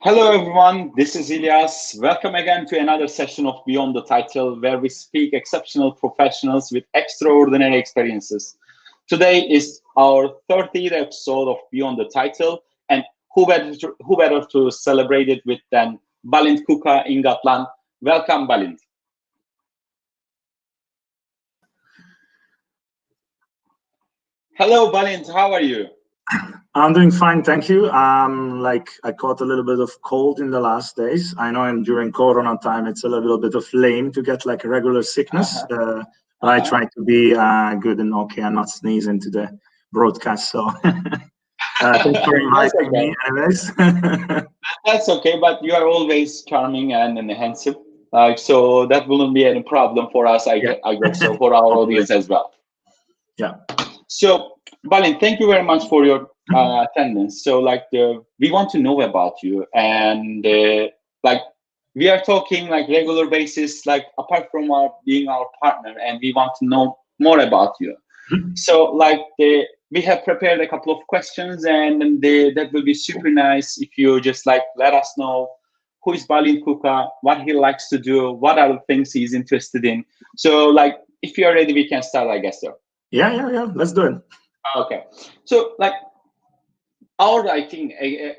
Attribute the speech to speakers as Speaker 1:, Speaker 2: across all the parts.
Speaker 1: Hello everyone, this is Ilyas. Welcome again to another session of Beyond the Title, where we speak exceptional professionals with extraordinary experiences. Today is our 30th episode of Beyond the Title, and who better to celebrate it with than Balint Kuka in Gatland. Welcome, Balint. Hello, Balint. How are you?
Speaker 2: I'm doing fine, thank you. I caught a little bit of cold in the last days. I know during Corona time, it's a little bit of lame to get like a regular sickness. But I try to be good and okay and not sneeze into the broadcast. So thanks for inviting me anyways.
Speaker 1: That's okay, but you are always charming and handsome. So that wouldn't be any problem for us, I guess so, for our audience as well.
Speaker 2: Yeah.
Speaker 1: So, Balint, thank you very much for your attendance. So, we want to know about you, and we are talking like regular basis, like apart from being our partner, and we want to know more about you. So, we have prepared a couple of questions, and that will be super nice if you just let us know who is Balint Kuka, what he likes to do, what are the things he's interested in. So, if you are ready, we can start, I guess, so.
Speaker 2: Yeah. Let's do it.
Speaker 1: Okay. So, I think,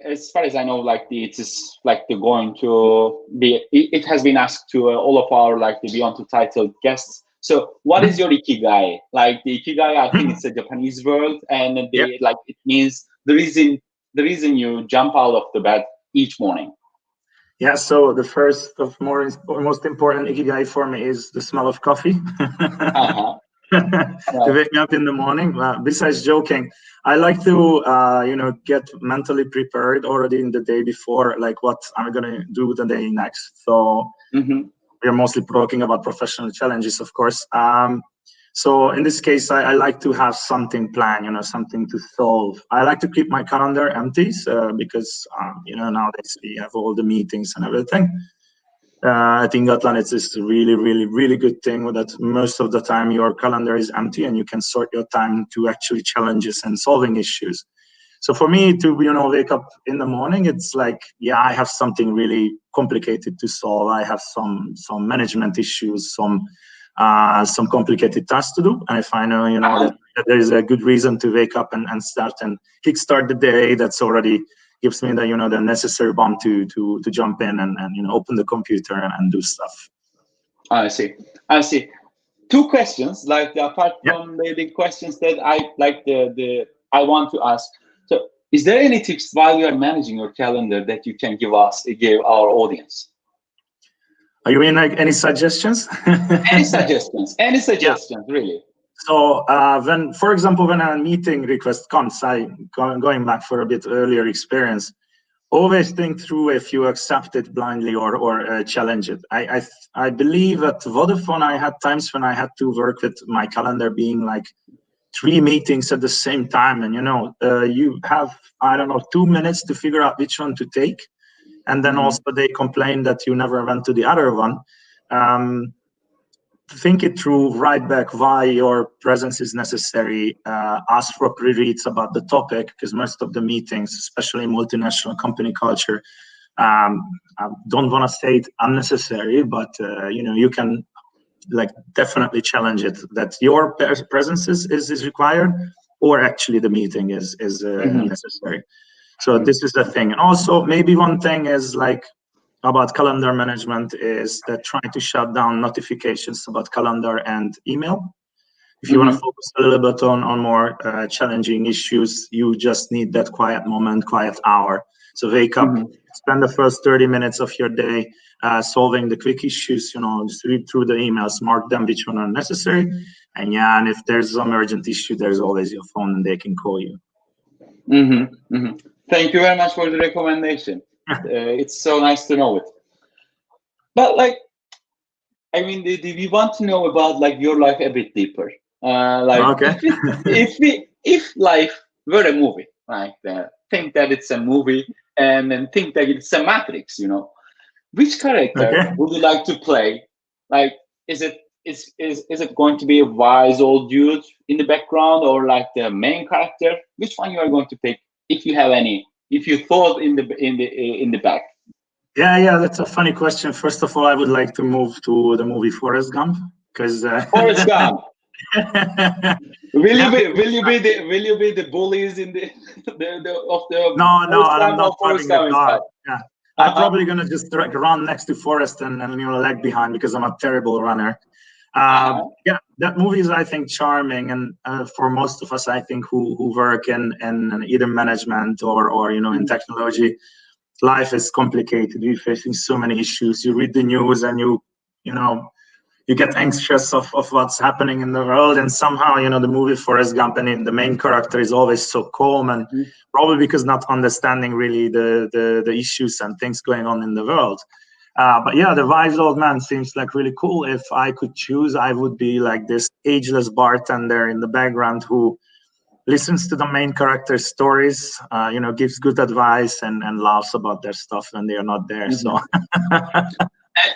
Speaker 1: as far as I know, it is going to be. It has been asked to all of our the Beyond the Title guests. So, what is your Ikigai? The Ikigai, I think it's a Japanese word, and it means the reason you jump out of the bed each morning.
Speaker 2: Yeah. So the first of most important Ikigai for me is the smell of coffee. To wake me up in the morning. Besides joking, I like to get mentally prepared already in the day before, like what I'm gonna do the day next. So we're mostly talking about professional challenges, of course. So in this case, I like to have something planned, something to solve. I like to keep my calendar empty because nowadays we have all the meetings and everything. I think Gatland is this really good thing that most of the time your calendar is empty and you can sort your time to actually challenges and solving issues. So for me to wake up in the morning, it's like, I have something really complicated to solve. I have some management issues, some complicated tasks to do. And if I know that there is a good reason to wake up and start and kickstart the day, that's already gives me the the necessary bump to jump in and open the computer and do stuff.
Speaker 1: I see. Two questions, apart from the questions that I want to ask. So, is there any tips while you are managing your calendar that you can give our audience?
Speaker 2: Are you in any suggestions?
Speaker 1: Any suggestions? Really?
Speaker 2: So for example, when a meeting request comes, going back for a bit earlier experience, always think through if you accept it blindly or challenge it. I believe at Vodafone, I had times when I had to work with my calendar being like 3 meetings at the same time. And, you have, 2 minutes to figure out which one to take. And then also they complain that you never went to the other one. Think it through, write back why your presence is necessary, ask for pre-reads about the topic, because most of the meetings, especially multinational company culture, I don't want to say it unnecessary, but you can definitely challenge it that your presence is required, or actually the meeting is necessary. So this is the thing. And also maybe one thing is about calendar management is that trying to shut down notifications about calendar and email. If you want to focus a little bit on more challenging issues, you just need that quiet moment, quiet hour. So wake up, spend the first 30 minutes of your day solving the quick issues, just read through the emails, mark them which one are necessary. And if there's some urgent issue, there's always your phone and they can call you.
Speaker 1: Thank you very much for the recommendation. It's so nice to know it. But we want to know about your life a bit deeper.
Speaker 2: Okay.
Speaker 1: if life were a movie, think that it's a movie, and then think that it's a Matrix. Which character would you like to play? Is it going to be a wise old dude in the background, or the main character? Which one you are going to pick if you have any? If you thought in the back.
Speaker 2: Yeah, that's a funny question. First of all, I would like to move to the movie Forrest Gump because
Speaker 1: Forrest Gump. Will you
Speaker 2: yeah,
Speaker 1: be the bullies in the, of the
Speaker 2: no,
Speaker 1: Forrest
Speaker 2: I'm
Speaker 1: Gump,
Speaker 2: not
Speaker 1: or Forrest
Speaker 2: driving the
Speaker 1: Gump
Speaker 2: car.
Speaker 1: instead?
Speaker 2: Yeah, I'm probably gonna just run next to Forrest and lag behind because I'm a terrible runner. Yeah, that movie is, I think, charming, and for most of us, I think, who work in either management or in technology, life is complicated. You're facing so many issues. You read the news and you know you get anxious of what's happening in the world, and somehow the movie Forrest Gump, and the main character is always so calm, and probably because not understanding really the issues and things going on in the world. But yeah, the wise old man seems like really cool. If I could choose, I would be like this ageless bartender in the background who listens to the main character's stories, gives good advice and laughs about their stuff when they are not there. So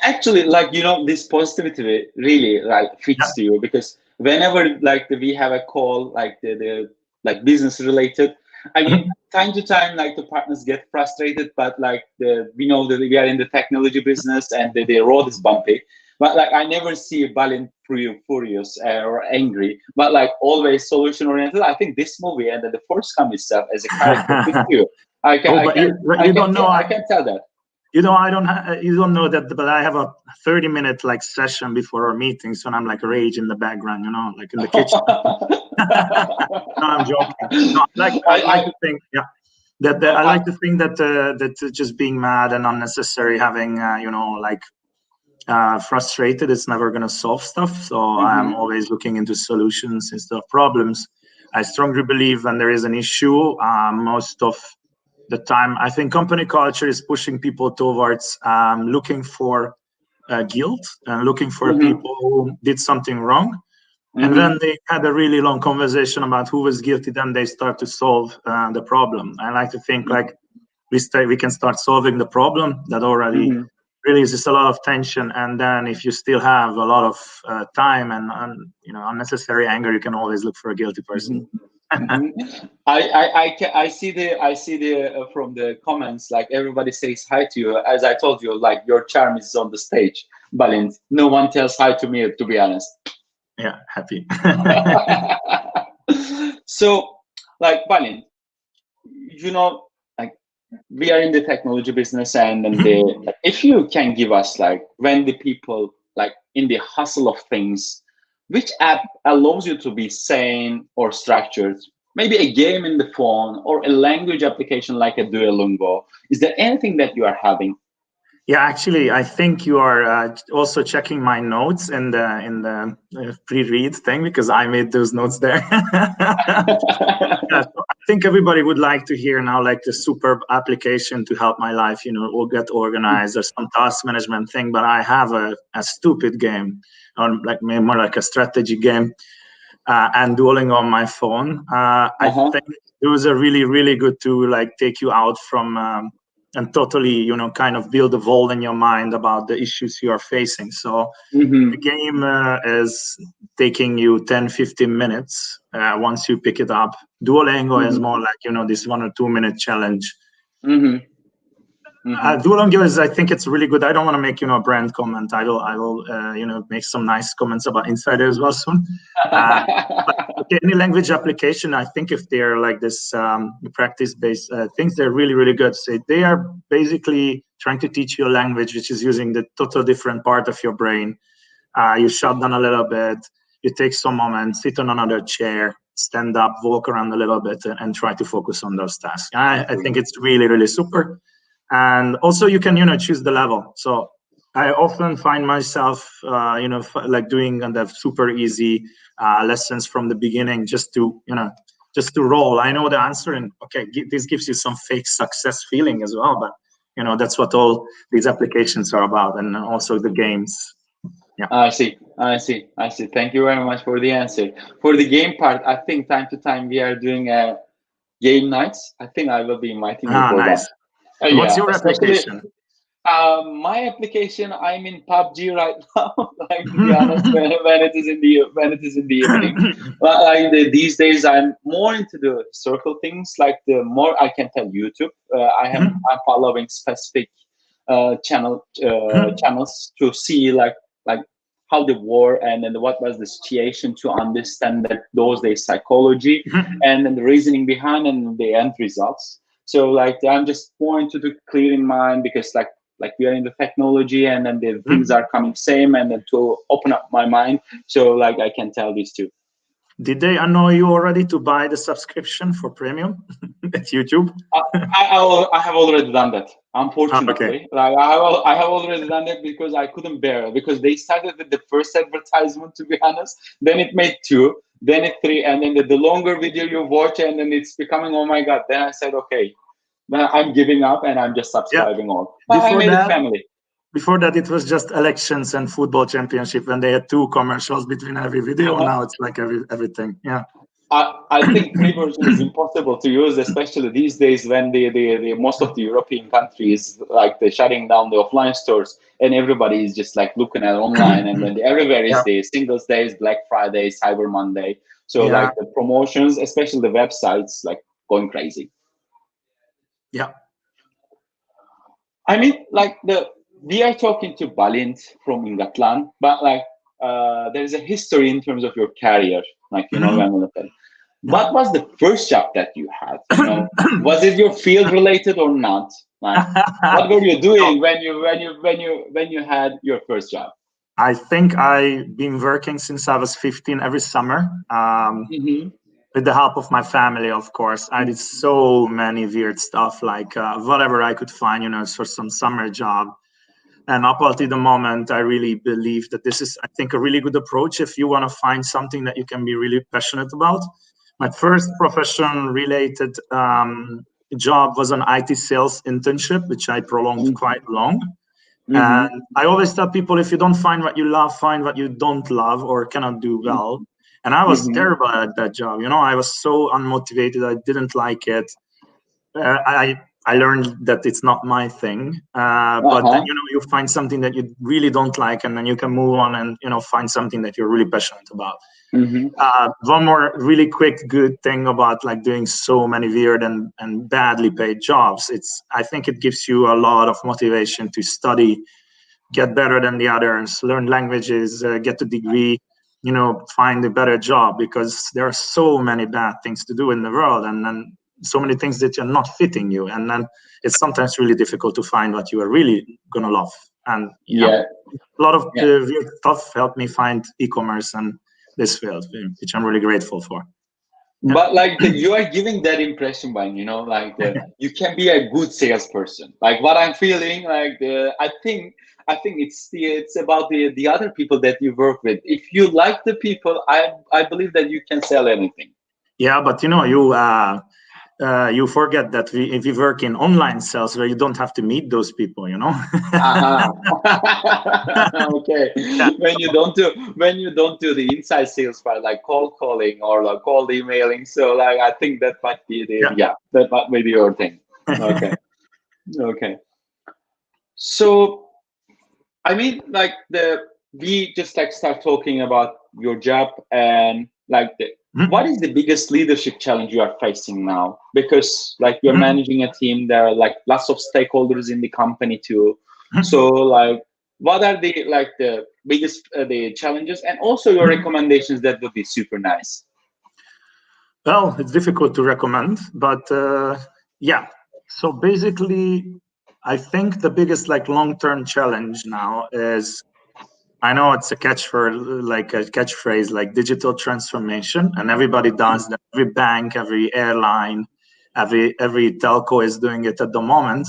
Speaker 1: Actually, like, this positivity really like fits to you, because whenever like we have a call, like the like business related, I mean, time to time, like the partners get frustrated, but like we know that we are in the technology business and the road is bumpy. But like I never see Balint furious or angry, but like always solution oriented. I think this movie and the first come itself as a character fits you. I can tell that.
Speaker 2: You don't know that, but I have a 30-minute like session before our meetings, and I'm like rage in the background, like in the kitchen. No, I'm joking. No, I like to think, I like to think that just being mad and unnecessary, having frustrated, it's never going to solve stuff. So I'm always looking into solutions instead of problems. I strongly believe when there is an issue, most of the time, I think company culture is pushing people towards looking for guilt and looking for people who did something wrong. And then they had a really long conversation about who was guilty. Then they start to solve the problem. I like to think like we can start solving the problem that already releases a lot of tension. And then if you still have a lot of time and unnecessary anger, you can always look for a guilty person.
Speaker 1: I see the from the comments, like everybody says hi to you. As I told you, like your charm is on the stage, Balint. No one tells hi to me, to be honest.
Speaker 2: Yeah, happy.
Speaker 1: So, like Balint, like we are in the technology business, and if you can give us like when the people like in the hustle of things, which app allows you to be sane or structured? Maybe a game in the phone or a language application like a Duolingo. Is there anything that you are having?
Speaker 2: Yeah, actually, I think you are also checking my notes in the pre-read thing, because I made those notes there. So I think everybody would like to hear now like the superb application to help my life, or get organized or some task management thing. But I have a stupid game, or like more like a strategy game, and Duolingo on my phone. I think those are really, really good to like take you out from and totally, kind of build a wall in your mind about the issues you are facing. So the game is taking you 10-15 minutes once you pick it up. Duolingo is more like, this 1 or 2 minute challenge. Duolingo is, I think it's really good. I don't want to make, a brand comment. I will, make some nice comments about Insider as well soon. But any language application, I think if they're like this practice-based things, they're really, really good. So they are basically trying to teach you a language which is using the total different part of your brain. You shut down a little bit, you take some moments, sit on another chair, stand up, walk around a little bit, and try to focus on those tasks. I think it's really, really super. And also you can, choose the level. So I often find myself, like doing the super easy lessons from the beginning, just to roll. I know the answer, and okay, this gives you some fake success feeling as well. But that's what all these applications are about, and also the games. Yeah.
Speaker 1: I see. Thank you very much for the answer. For the game part, I think time to time we are doing game nights. I think I will be inviting you for
Speaker 2: nice.
Speaker 1: that.
Speaker 2: What's your application?
Speaker 1: My application, I'm in PUBG right now. Like, to be honest, when it is in the evening. Like these days, I'm more into the circle things. Like the more I can tell YouTube, I'm following specific channels to see like how the war and then what was the situation, to understand that those days psychology and then the reasoning behind and the end results. So like I'm just going to do clear in mind, because like we are in the technology and then the things are coming same, and then to open up my mind, so like I can tell these two.
Speaker 2: Did they annoy you already to buy the subscription for premium at YouTube?
Speaker 1: I have already done that, unfortunately.
Speaker 2: Okay.
Speaker 1: Like I have already done it because I couldn't bear it, because they started with the first advertisement, to be honest, then it made 2, then it 3, and then the longer video you watch, and then it's becoming, oh my god, then I said, okay, then I'm giving up and I'm just subscribing all. I made it family.
Speaker 2: Before that, it was just elections and football championship, when they had 2 commercials between every video. Now it's like everything. Yeah.
Speaker 1: I think free version is impossible to use, especially these days when the most of the European countries, like they're shutting down the offline stores, and everybody is just like looking at online, and then everywhere is the Singles Days, Black Friday, Cyber Monday. So like the promotions, especially the websites, like going crazy.
Speaker 2: Yeah.
Speaker 1: I mean, like we are talking to Balint from England, but like there's a history in terms of your career, like what was the first job that you had? You know, was it your field related or not? Like, what were you doing when you had your first job?
Speaker 2: I think I've been working since I was 15 every summer. With the help of my family, of course. I did so many weird stuff, like whatever I could find, you know, for some summer job. And up until the moment, I really believe that this is, I think, a really good approach if you want to find something that you can be really passionate about. My first profession-related job was an IT sales internship, which I prolonged quite long. And I always tell people, if you don't find what you love, find what you don't love or cannot do well. And I was terrible at that job. You know, I was so unmotivated. I didn't like it. I learned that it's not my thing. But then, you know, you find something that you really don't like, and then you can move on and, you know, find something that you're really passionate about. One more really quick good thing about like doing so many weird and badly paid jobs, I think it gives you a lot of motivation to study, get better than the others, learn languages, get a degree, you know, find a better job, because there are so many bad things to do in the world, and then so many things that are not fitting you, and then it's sometimes really difficult to find what you are really gonna love. And a lot of the weird stuff helped me find e-commerce and this field, which I'm really grateful for.
Speaker 1: But like you are giving that impression, by you know, like you can be a good salesperson. Like what I'm feeling, like I think it's about the other people that you work with. If you like the people, I believe that you can sell anything.
Speaker 2: Yeah, but you know, you forget that we work in online sales where you don't have to meet those people, you know.
Speaker 1: Okay. When you don't do the inside sales part, like cold calling or like cold emailing, so like I think that might be that might be your thing. Okay. Okay. So I mean, like we just like start talking about your job, and like what is the biggest leadership challenge you are facing now? Because like you're managing a team, there are like lots of stakeholders in the company too. So like, what are the biggest the challenges, and also your recommendations? That would be super nice.
Speaker 2: Well, it's difficult to recommend, but yeah. So basically, I think the biggest like long-term challenge now is, I know it's a catchphrase like digital transformation, and everybody does that. Every bank, every airline, every telco is doing it at the moment.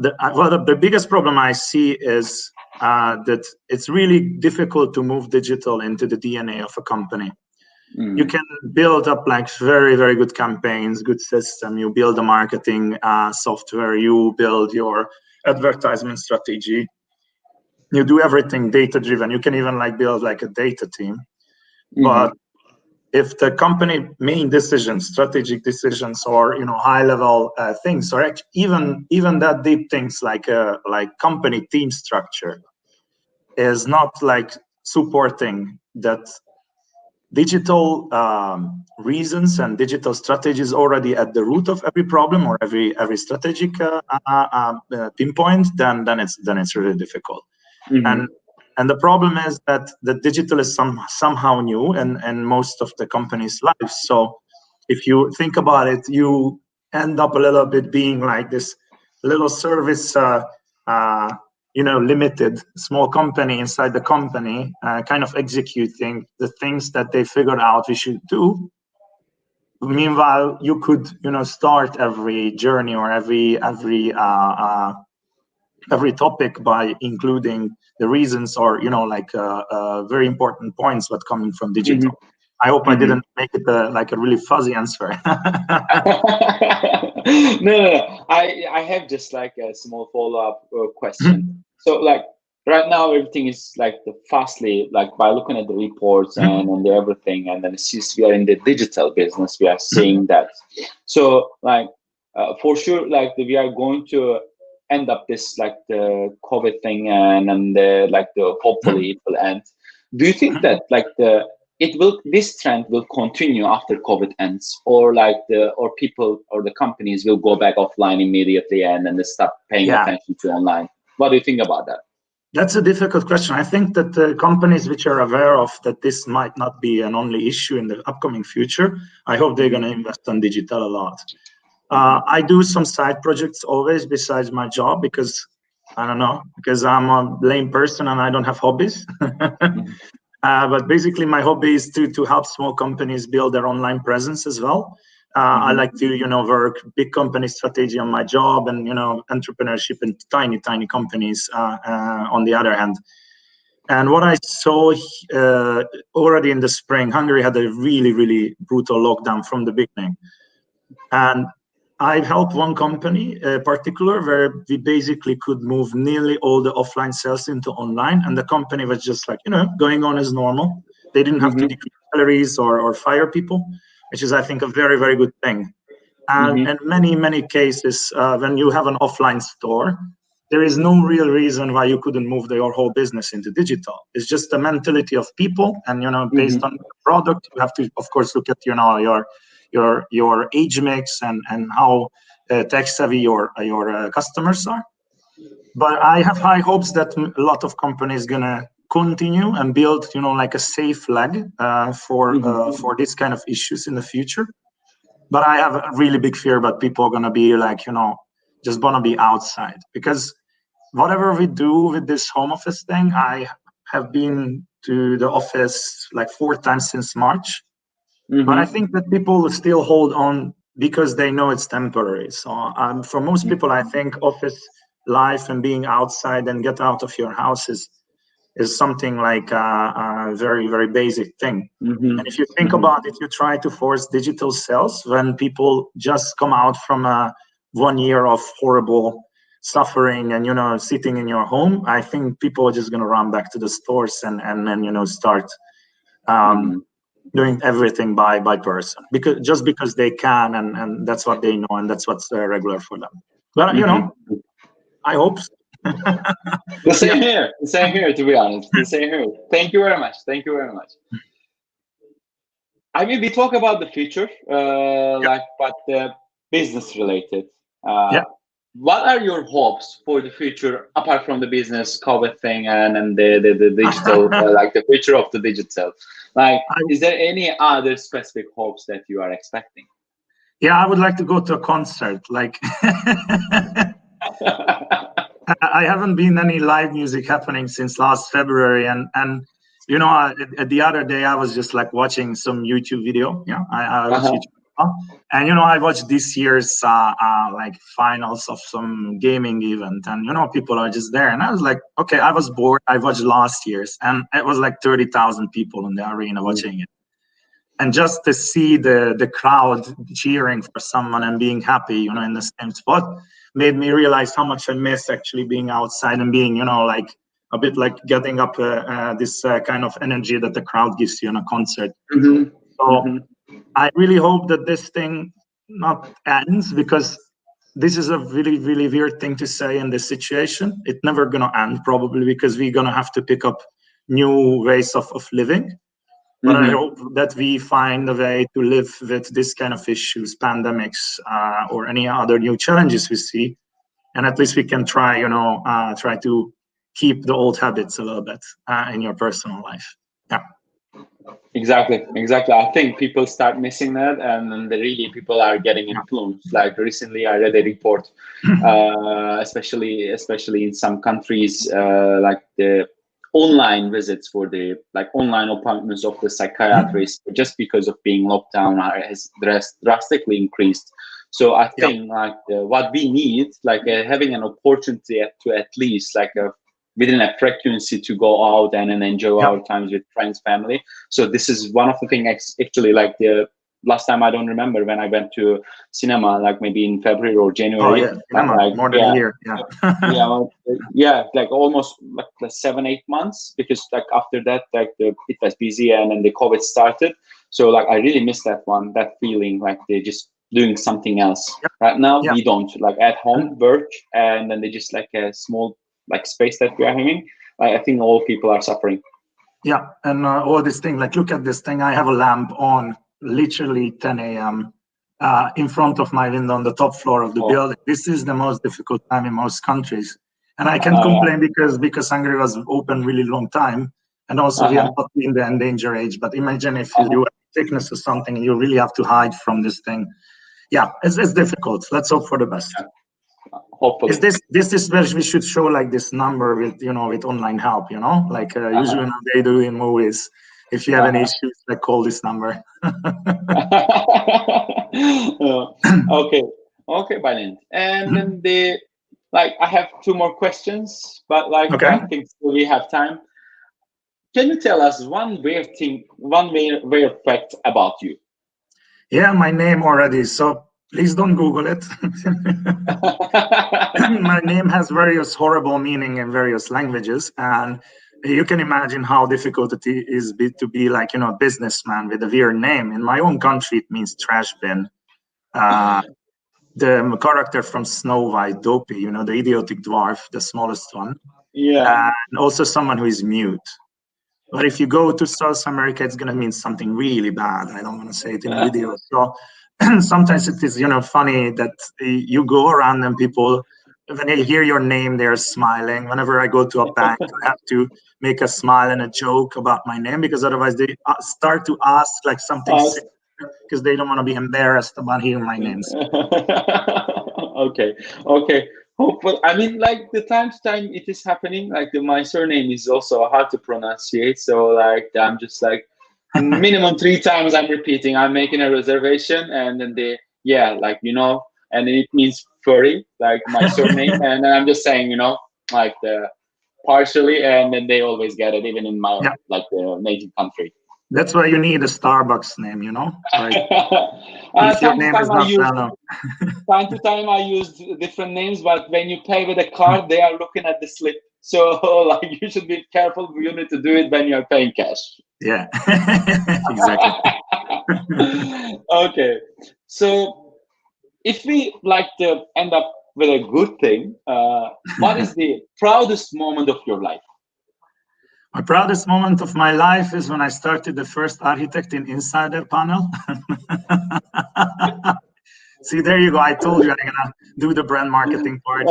Speaker 2: The biggest problem I see is that it's really difficult to move digital into the DNA of a company. You can build up like very, very good campaigns, good system. You build a marketing software. You build your advertisement strategy. You do everything data driven. You can even like build like a data team. But if the company main decisions, strategic decisions, or you know high level things, or even that deep things like company team structure is not like supporting that digital reasons and digital strategies already at the root of every problem or every strategic pinpoint, then it's really difficult. And the problem is that the digital is somehow new and most of the companies' lives. So if you think about it, you end up a little bit being like this little service, limited small company inside the company, kind of executing the things that they figured out we should do. Meanwhile, you could, start every journey or every topic by including the reasons or very important points what coming from digital. I hope I didn't make it like a really fuzzy answer.
Speaker 1: No. I have just like a small follow-up question. So like right now everything is like fastly, like by looking at the reports and everything, and then since we are in the digital business, we are seeing that. So like for sure, like we are going to end up this like the COVID thing and hopefully it will end. Do you think that like this trend will continue after COVID ends, or like or people or the companies will go back offline immediately and then they stop paying attention to online? What do you think about that?
Speaker 2: That's a difficult question. I think that the companies which are aware of that this might not be an only issue in the upcoming future, I hope they're going to invest on digital a lot. I do some side projects always besides my job because I'm a lame person and I don't have hobbies. But basically my hobby is to help small companies build their online presence as well. I like to, work big company strategy on my job and, entrepreneurship in tiny companies on the other hand. And what I saw already in the spring, Hungary had a really, really brutal lockdown from the beginning. And I helped one company particular where we basically could move nearly all the offline sales into online, and the company was just like, going on as normal. They didn't have to decrease salaries or fire people, which is, I think, a very, very good thing. And in many cases, when you have an offline store, there is no real reason why you couldn't move your whole business into digital. It's just the mentality of people, and based on the product, you have to, of course, look at your age mix and how tech savvy your customers are. But I have high hopes that a lot of companies gonna continue and build like a safe leg for this kind of issues in the future. But I have a really big fear that people are gonna be like just wanna be outside, because whatever we do with this home office thing, I have been to the office like 4 times since March. But I think that people will still hold on because they know it's temporary. So for most people, I think office life and being outside and get out of your house is something like a very, very basic thing. And if you think about it, you try to force digital sales when people just come out from 1 year of horrible suffering and sitting in your home. I think people are just going to run back to the stores and then start doing everything by person, because they can and that's what they know and that's what's regular for them. But I hope so.
Speaker 1: The same here, to be honest. The same here. Thank you very much. I mean, we talk about the future, but business related. What are your hopes for the future apart from the business COVID thing and the digital, like the future of the digital? Like, is there any other specific hopes that you are expecting?
Speaker 2: Yeah, I would like to go to a concert. Like, I haven't been any live music happening since last February, and the other day I was just like watching some YouTube video. I watch YouTube. And I watched this year's like finals of some gaming event, and people are just there, and I was like, okay, I was bored. I watched last year's, and it was like 30,000 people in the arena watching it, and just to see the crowd cheering for someone and being happy, in the same spot, made me realize how much I miss actually being outside and being, like a bit like getting up this kind of energy that the crowd gives you in a concert. I really hope that this thing not ends, because this is a really, really weird thing to say in this situation. It's never going to end, probably, because we're going to have to pick up new ways of living. But I hope that we find a way to live with this kind of issues, pandemics, or any other new challenges we see, and at least we can try, try to keep the old habits a little bit in your personal life. Yeah.
Speaker 1: Exactly. I think people start missing that, and then people are getting influenced. Like recently, I read a report, especially in some countries, like the online visits for the online appointments of the psychiatrist, just because of being locked down, has drastically increased. So I think what we need, having an opportunity to at least within a frequency to go out and enjoy our times with friends, family. So this is one of the things actually, the last time, I don't remember when I went to cinema, maybe in February or January.
Speaker 2: More than a year.
Speaker 1: Almost 7-8 months, because after that, it was busy and then the COVID started. So I really missed that feeling, they're just doing something else. Right now, we don't, at home, work, and then they just a small space that we are having. I think all people are suffering.
Speaker 2: Yeah, and all this thing, look at this thing. I have a lamp on literally 10 a.m. In front of my window on the top floor of the building. This is the most difficult time in most countries. And I can't complain because Hungary was open really long time. And also we are not in the endangered age. But imagine if you have sickness or something, you really have to hide from this thing. Yeah, it's difficult. Let's hope for the best.
Speaker 1: Hopefully.
Speaker 2: This is where we should show this number with with online help, usually now they do in movies. If you have any issues, call this number.
Speaker 1: Okay, Balint. And then I have 2 more questions, but I think we have time. Can you tell us one weird fact about you?
Speaker 2: Yeah, my name already. So please don't Google it. My name has various horrible meaning in various languages, and you can imagine how difficult it is to be a businessman with a weird name. In my own country, it means trash bin. The character from Snow White, Dopey, the idiotic dwarf, the smallest one.
Speaker 1: Yeah.
Speaker 2: And also someone who is mute. But if you go to South America, it's going to mean something really bad. I don't want to say it in video. So sometimes it is, funny that you go around and people, when they hear your name, they're smiling. Whenever I go to a bank, I have to make a smile and a joke about my name, because otherwise they start to ask something because they don't want to be embarrassed about hearing my names.
Speaker 1: Okay. Hopefully, I mean, the time to time it is happening. My surname is also hard to pronunciate, so I'm just minimum 3 times I'm repeating. I'm making a reservation, and then and it means furry, my surname, and then I'm just saying, the partially, and then they always get it, even in my native country.
Speaker 2: That's why you need a Starbucks name, if your name is not
Speaker 1: time to time I use different names, but when you pay with a card, they are looking at the slip. So you should be careful. You need to do it when you're paying cash.
Speaker 2: Yeah, exactly.
Speaker 1: Okay. So if we to end up with a good thing, what is the proudest moment of your life?
Speaker 2: My proudest moment of my life is when I started the first architect in Insider panel. See, there you go. I told you I'm gonna do the brand marketing part.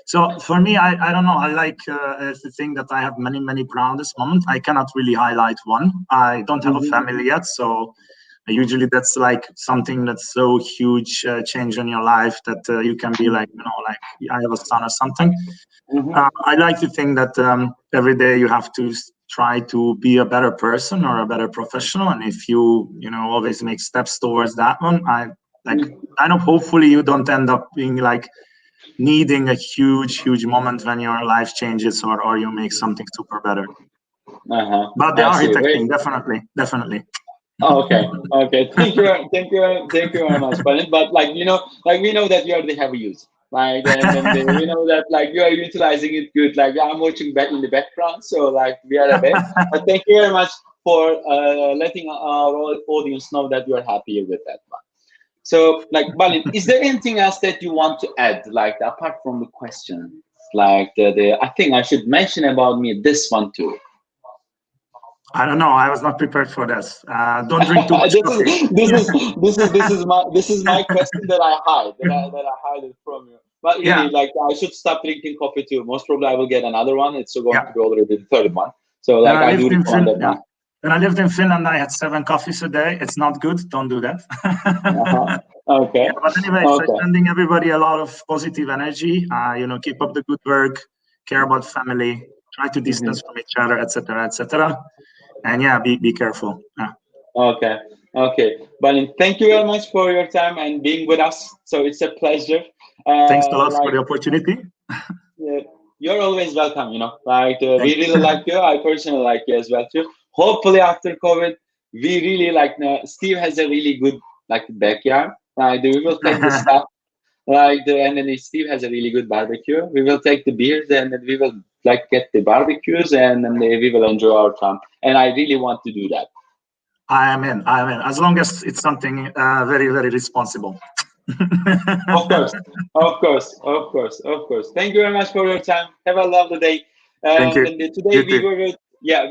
Speaker 2: So for me, I don't know. I like the thing that I have many proudest moments. I cannot really highlight one. I don't have a family yet, so usually that's something that's so huge change in your life that you can be I have a son or something. I like to think that every day you have to try to be a better person or a better professional, and if you always make steps towards that one, I know hopefully you don't end up being needing a huge moment when your life changes or you make something super better. But the architecting, definitely.
Speaker 1: Okay. Thank you very much, Balint. But we know that you already have a use. And we know that you are utilizing it good. I'm watching back in the background, so we are a bit. But thank you very much for letting our audience know that you are happy with that one. So Balint, is there anything else that you want to add, apart from the question? I think I should mention about me this one too.
Speaker 2: I don't know. I was not prepared for this. Don't drink too much coffee.
Speaker 1: This is my question that I hide that I hide it from you. But really,
Speaker 2: Yeah,
Speaker 1: like I should stop drinking coffee too. Most probably I will get another one. It's going
Speaker 2: yeah.
Speaker 1: to be already the third one. So
Speaker 2: When
Speaker 1: like
Speaker 2: I
Speaker 1: I do
Speaker 2: lived in
Speaker 1: recommend that
Speaker 2: Fin, yeah.
Speaker 1: one.
Speaker 2: When I lived in Finland, I had 7 coffees a day. It's not good. Don't do that.
Speaker 1: Uh-huh. Okay.
Speaker 2: Yeah, but anyway, so
Speaker 1: Okay.
Speaker 2: sending everybody a lot of positive energy. Keep up the good work, care about family, try to
Speaker 1: Mhm.
Speaker 2: distance from each other, etc., etc. And yeah, be careful. Yeah.
Speaker 1: Okay. Okay. Balint, thank you very much for your time and being with us. So it's a pleasure.
Speaker 2: Thanks a lot for
Speaker 1: Like
Speaker 2: the opportunity.
Speaker 1: uh, you're always welcome. Like we
Speaker 2: Thank
Speaker 1: really like you. I personally like you as well too. Hopefully after COVID, we really like. Steve has a really good like backyard. We will take the stuff and then Steve has a really good barbecue. We will take the beers and then we will like get the barbecues and then we will enjoy our time. And I really want to do that.
Speaker 2: I am in. I am in. As long as it's something very, very responsible.
Speaker 1: Of course, of course, of course, of course. Thank you very much for your time. Have a lovely day.
Speaker 2: Thank
Speaker 1: And
Speaker 2: you.
Speaker 1: then
Speaker 2: You
Speaker 1: today
Speaker 2: too.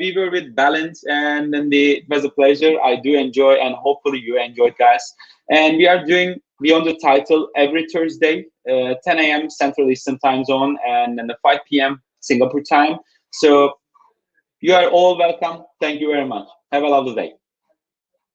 Speaker 1: we were with Balance, and then it was a pleasure. I do enjoy, and hopefully you enjoyed, guys. And we are doing Beyond the Title every Thursday, 10 a.m. Central Eastern Time Zone, and then the 5 p.m. Singapore time. So you are all welcome. Thank you very much. Have a lovely day.